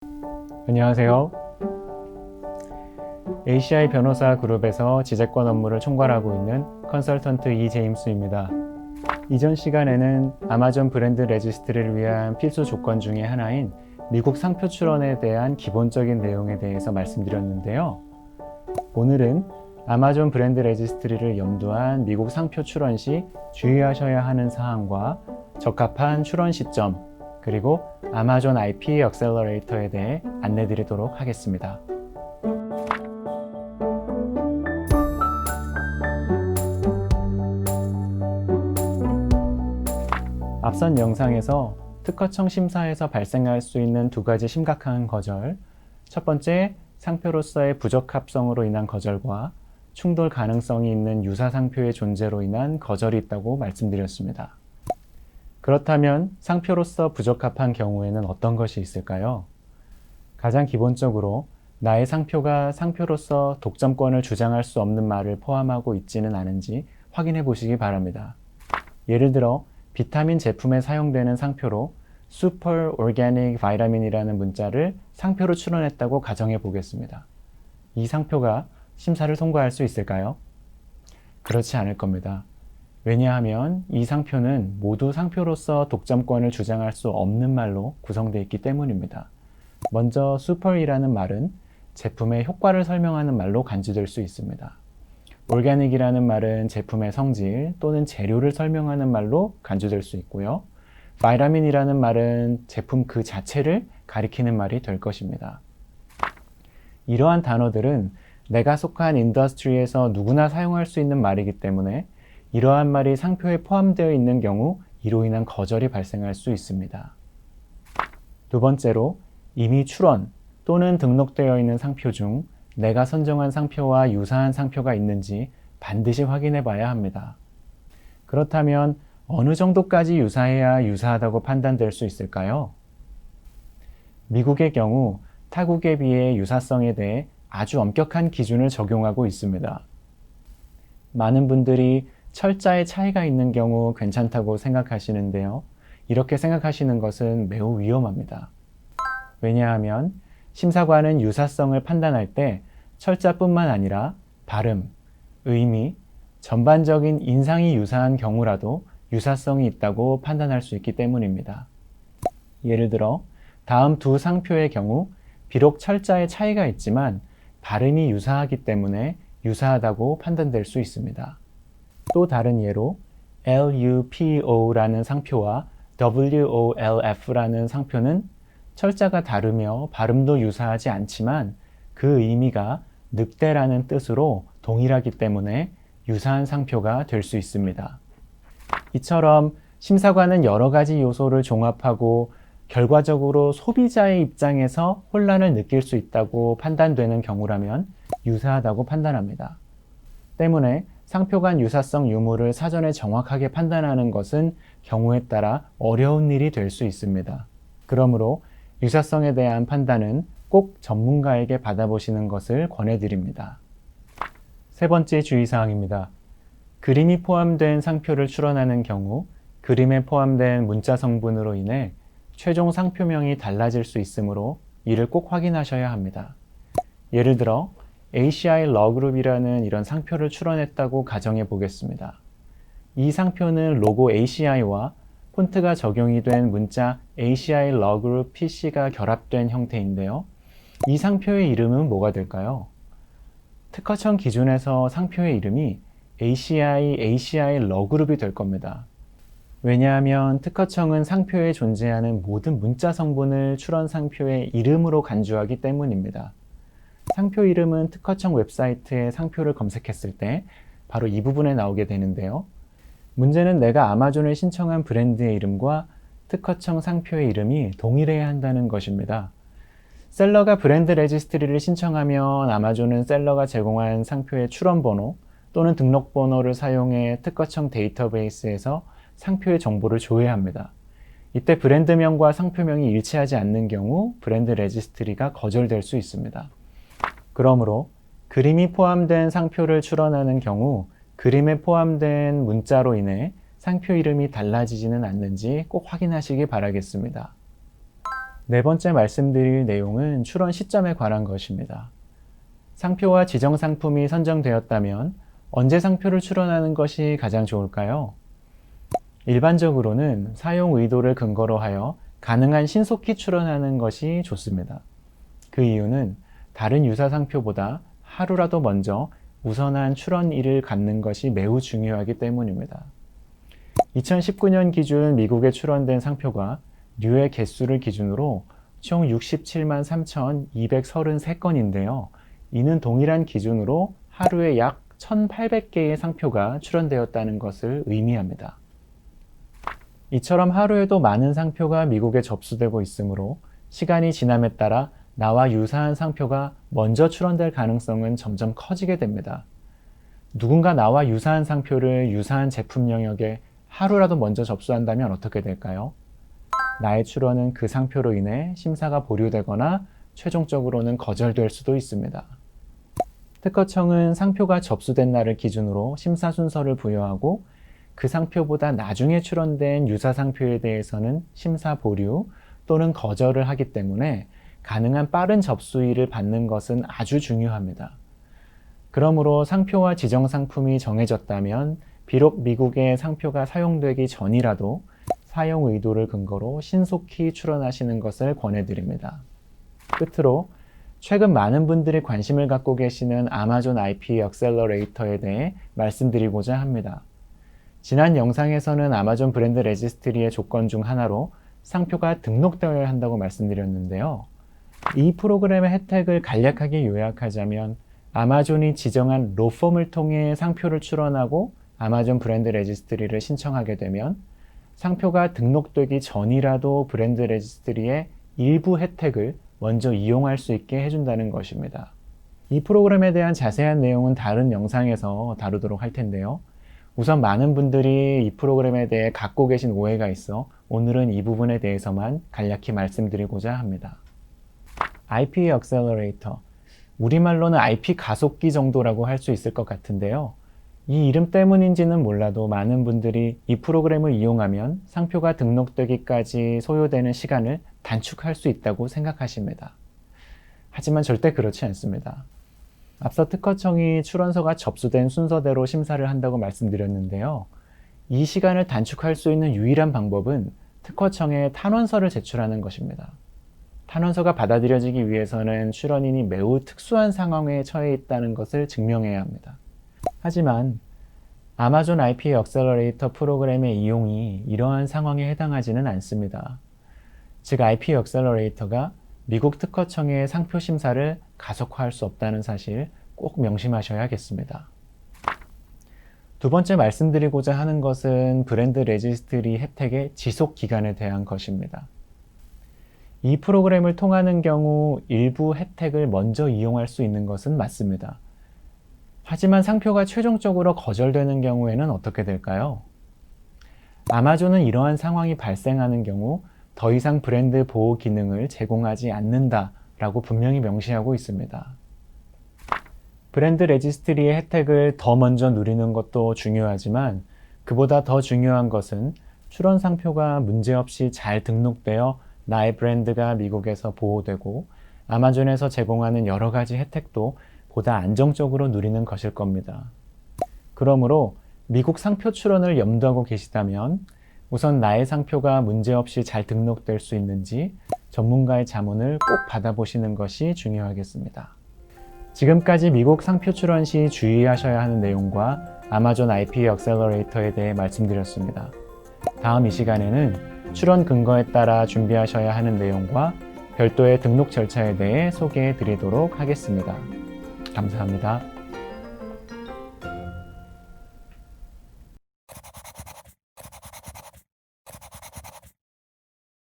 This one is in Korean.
안녕하세요. ACI 변호사 그룹에서 지재권 업무를 총괄하고 있는 컨설턴트 이제임스입니다. 이전 시간에는 아마존 브랜드 레지스트리를 위한 필수 조건 중에 하나인 미국 상표 출원에 대한 기본적인 내용에 대해서 말씀드렸는데요. 오늘은 아마존 브랜드 레지스트리를 염두한 미국 상표 출원 시 주의하셔야 하는 사항과 적합한 출원 시점, 그리고 아마존 IP 액셀러레이터에 대해 안내드리도록 하겠습니다. 앞선 영상에서 특허청 심사에서 발생할 수 있는 두 가지 심각한 거절, 첫 번째, 상표로서의 부적합성으로 인한 거절과 충돌 가능성이 있는 유사 상표의 존재로 인한 거절이 있다고 말씀드렸습니다. 그렇다면 상표로서 부적합한 경우에는 어떤 것이 있을까요? 가장 기본적으로 나의 상표가 상표로서 독점권을 주장할 수 없는 말을 포함하고 있지는 않은지 확인해 보시기 바랍니다. 예를 들어 비타민 제품에 사용되는 상표로 Super Organic Vitamin이라는 문자를 상표로 출원했다고 가정해 보겠습니다. 이 상표가 심사를 통과할 수 있을까요? 그렇지 않을 겁니다. 왜냐하면 이 상표는 모두 상표로서 독점권을 주장할 수 없는 말로 구성되어 있기 때문입니다. 먼저 super이라는 말은 제품의 효과를 설명하는 말로 간주될 수 있습니다. organic이라는 말은 제품의 성질 또는 재료를 설명하는 말로 간주될 수 있고요. vitamin이라는 말은 제품 그 자체를 가리키는 말이 될 것입니다. 이러한 단어들은 내가 속한 인더스트리에서 누구나 사용할 수 있는 말이기 때문에 이러한 말이 상표에 포함되어 있는 경우 이로 인한 거절이 발생할 수 있습니다. 두 번째로 이미 출원 또는 등록되어 있는 상표 중 내가 선정한 상표와 유사한 상표가 있는지 반드시 확인해 봐야 합니다. 그렇다면 어느 정도까지 유사해야 유사하다고 판단될 수 있을까요? 미국의 경우 타국에 비해 유사성에 대해 아주 엄격한 기준을 적용하고 있습니다. 많은 분들이 철자의 차이가 있는 경우 괜찮다고 생각하시는데요. 이렇게 생각하시는 것은 매우 위험합니다. 왜냐하면 심사관은 유사성을 판단할 때 철자뿐만 아니라 발음, 의미, 전반적인 인상이 유사한 경우라도 유사성이 있다고 판단할 수 있기 때문입니다. 예를 들어 다음 두 상표의 경우 비록 철자의 차이가 있지만 발음이 유사하기 때문에 유사하다고 판단될 수 있습니다. 또 다른 예로 LUPO라는 상표와 WOLF라는 상표는 철자가 다르며 발음도 유사하지 않지만 그 의미가 늑대라는 뜻으로 동일하기 때문에 유사한 상표가 될 수 있습니다. 이처럼 심사관은 여러 가지 요소를 종합하고 결과적으로 소비자의 입장에서 혼란을 느낄 수 있다고 판단되는 경우라면 유사하다고 판단합니다. 때문에 상표 간 유사성 유무를 사전에 정확하게 판단하는 것은 경우에 따라 어려운 일이 될 수 있습니다. 그러므로 유사성에 대한 판단은 꼭 전문가에게 받아보시는 것을 권해드립니다. 세 번째 주의사항입니다. 그림이 포함된 상표를 출원하는 경우 그림에 포함된 문자 성분으로 인해 최종 상표명이 달라질 수 있으므로 이를 꼭 확인하셔야 합니다. 예를 들어 ACI 러그룹이라는 이런 상표를 출원했다고 가정해 보겠습니다. 이 상표는 로고 ACI와 폰트가 적용이 된 문자 ACI 러그룹 PC가 결합된 형태인데요. 이 상표의 이름은 뭐가 될까요? 특허청 기준에서 상표의 이름이 ACI 러그룹이 될 겁니다. 왜냐하면 특허청은 상표에 존재하는 모든 문자 성분을 출원 상표의 이름으로 간주하기 때문입니다. 상표 이름은 특허청 웹사이트에 상표를 검색했을 때 바로 이 부분에 나오게 되는데요. 문제는 내가 아마존에 신청한 브랜드의 이름과 특허청 상표의 이름이 동일해야 한다는 것입니다. 셀러가 브랜드 레지스트리를 신청하면 아마존은 셀러가 제공한 상표의 출원번호 또는 등록번호를 사용해 특허청 데이터베이스에서 상표의 정보를 조회합니다. 이때 브랜드명과 상표명이 일치하지 않는 경우 브랜드 레지스트리가 거절될 수 있습니다. 그러므로 그림이 포함된 상표를 출원하는 경우 그림에 포함된 문자로 인해 상표 이름이 달라지지는 않는지 꼭 확인하시기 바라겠습니다. 네 번째 말씀드릴 내용은 출원 시점에 관한 것입니다. 상표와 지정 상품이 선정되었다면 언제 상표를 출원하는 것이 가장 좋을까요? 일반적으로는 사용 의도를 근거로 하여 가능한 신속히 출원하는 것이 좋습니다. 그 이유는 다른 유사 상표보다 하루라도 먼저 우선한 출원일을 갖는 것이 매우 중요하기 때문입니다. 2019년 기준 미국에 출원된 상표가 류의 개수를 기준으로 총 67만 3,233건인데요. 이는 동일한 기준으로 하루에 약 1,800개의 상표가 출원되었다는 것을 의미합니다. 이처럼 하루에도 많은 상표가 미국에 접수되고 있으므로 시간이 지남에 따라 나와 유사한 상표가 먼저 출원될 가능성은 점점 커지게 됩니다. 누군가 나와 유사한 상표를 유사한 제품 영역에 하루라도 먼저 접수한다면 어떻게 될까요? 나의 출원은 그 상표로 인해 심사가 보류되거나 최종적으로는 거절될 수도 있습니다. 특허청은 상표가 접수된 날을 기준으로 심사 순서를 부여하고 그 상표보다 나중에 출원된 유사 상표에 대해서는 심사 보류 또는 거절을 하기 때문에 가능한 빠른 접수일을 받는 것은 아주 중요합니다. 그러므로 상표와 지정 상품이 정해졌다면 비록 미국의 상표가 사용되기 전이라도 사용 의도를 근거로 신속히 출원하시는 것을 권해드립니다. 끝으로 최근 많은 분들이 관심을 갖고 계시는 아마존 IP 액셀러레이터에 대해 말씀드리고자 합니다. 지난 영상에서는 아마존 브랜드 레지스트리의 조건 중 하나로 상표가 등록되어야 한다고 말씀드렸는데요. 이 프로그램의 혜택을 간략하게 요약하자면 아마존이 지정한 로펌을 통해 상표를 출원하고 아마존 브랜드 레지스트리를 신청하게 되면 상표가 등록되기 전이라도 브랜드 레지스트리의 일부 혜택을 먼저 이용할 수 있게 해준다는 것입니다. 이 프로그램에 대한 자세한 내용은 다른 영상에서 다루도록 할 텐데요. 우선 많은 분들이 이 프로그램에 대해 갖고 계신 오해가 있어 오늘은 이 부분에 대해서만 간략히 말씀드리고자 합니다. IP 액셀러레이터, 우리말로는 IP 가속기 정도라고 할 수 있을 것 같은데요. 이 이름 때문인지는 몰라도 많은 분들이 이 프로그램을 이용하면 상표가 등록되기까지 소요되는 시간을 단축할 수 있다고 생각하십니다. 하지만 절대 그렇지 않습니다. 앞서 특허청이 출원서가 접수된 순서대로 심사를 한다고 말씀드렸는데요. 이 시간을 단축할 수 있는 유일한 방법은 특허청에 탄원서를 제출하는 것입니다. 탄원서가 받아들여지기 위해서는 출원인이 매우 특수한 상황에 처해 있다는 것을 증명해야 합니다. 하지만 아마존 IP 액셀러레이터 프로그램의 이용이 이러한 상황에 해당하지는 않습니다. 즉 IP 액셀러레이터가 미국 특허청의 상표 심사를 가속화할 수 없다는 사실 꼭 명심하셔야겠습니다. 두 번째 말씀드리고자 하는 것은 브랜드 레지스트리 혜택의 지속 기간에 대한 것입니다. 이 프로그램을 통하는 경우 일부 혜택을 먼저 이용할 수 있는 것은 맞습니다. 하지만 상표가 최종적으로 거절되는 경우에는 어떻게 될까요? 아마존은 이러한 상황이 발생하는 경우 더 이상 브랜드 보호 기능을 제공하지 않는다라고 분명히 명시하고 있습니다. 브랜드 레지스트리의 혜택을 더 먼저 누리는 것도 중요하지만 그보다 더 중요한 것은 출원 상표가 문제없이 잘 등록되어 나의 브랜드가 미국에서 보호되고 아마존에서 제공하는 여러 가지 혜택도 보다 안정적으로 누리는 것일 겁니다. 그러므로 미국 상표 출원을 염두하고 계시다면 우선 나의 상표가 문제없이 잘 등록될 수 있는지 전문가의 자문을 꼭 받아보시는 것이 중요하겠습니다. 지금까지 미국 상표 출원 시 주의하셔야 하는 내용과 아마존 IP 액셀러레이터에 대해 말씀드렸습니다. 다음 이 시간에는 출원 근거에 따라 준비하셔야 하는 내용과 별도의 등록 절차에 대해 소개해 드리도록 하겠습니다. 감사합니다.